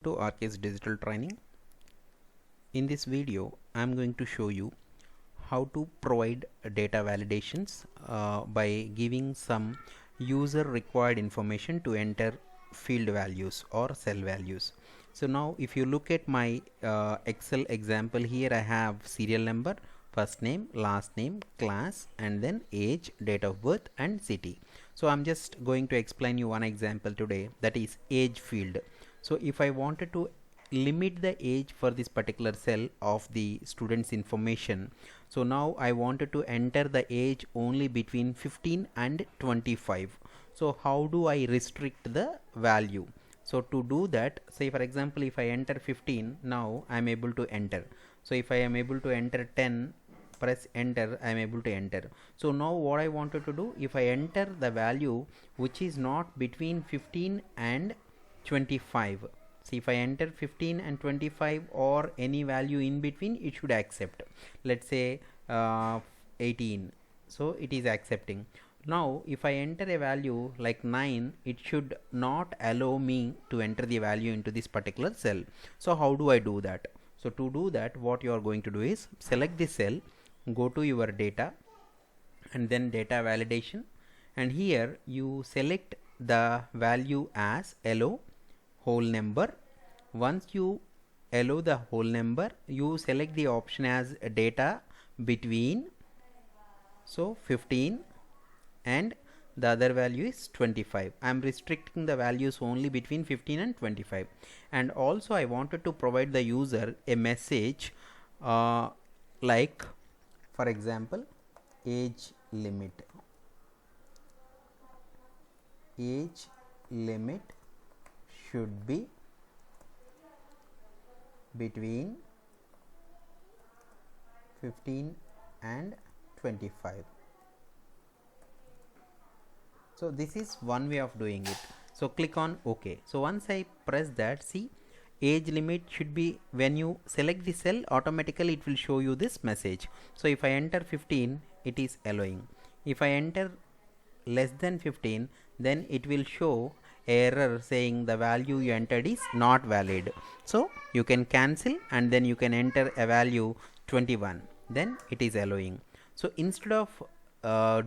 To RK's Digital Training. In this video I am going to show you how to provide data validations by giving some user required information to enter field values or cell values. So now if you look at my Excel example, here I have serial number, first name, last name, class, and then age, date of birth, and city. So I'm just going to explain you one example today, that is age field. So if I wanted to limit the age for this particular cell of the student's information, so now I wanted to enter the age only between 15 and 25. So how do I restrict the value? So to do that, say for example, if I enter 15, now I am able to enter. So if I am able to enter 10, press enter, I am able to enter. So now what I wanted to do, if I enter the value which is not between 15 and 25, see if I enter 15 and 25 or any value in between, it should accept. Let's say 18, so it is accepting. Now if I enter a value like 9, it should not allow me to enter the value into this particular cell. So how do I do that? So to do that, what you are going to do is select this cell, go to your data and then data validation, and here you select the value as allow whole number. Once you allow the whole number, you select the option as data between, so 15 and the other value is 25. I am restricting the values only between 15 and 25. And also I wanted to provide the user a message like, for example, age limit. Age limit should be between 15 and 25. So this is one way of doing it. So click on OK. So once I press that, see, age limit should be, when you select the cell, automatically it will show you this message. So if I enter 15, it is allowing. If I enter less than 15, then it will show error saying the value you entered is not valid. So you can cancel and then you can enter a value 21, then it is allowing. So instead of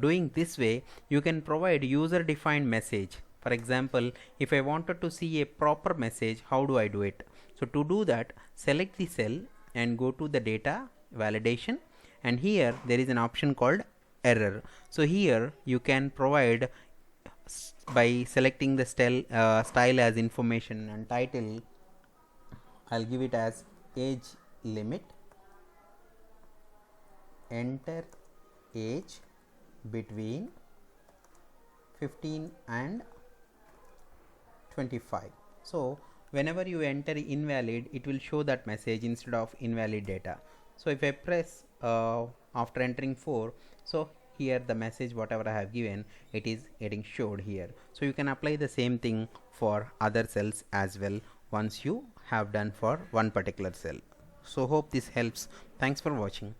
doing this way, you can provide user defined message. For example, if I wanted to see a proper message, how do I do it? So to do that, select the cell and go to the data validation, and here there is an option called error. So here you can provide by selecting the style as information, and title I'll give it as age limit, enter age between 15 and 25. So whenever you enter invalid, it will show that message instead of invalid data. So if I press after entering 4, so here the message whatever I have given, it is getting showed here. So you can apply the same thing for other cells as well once you have done for one particular cell. So hope this helps. Thanks for watching.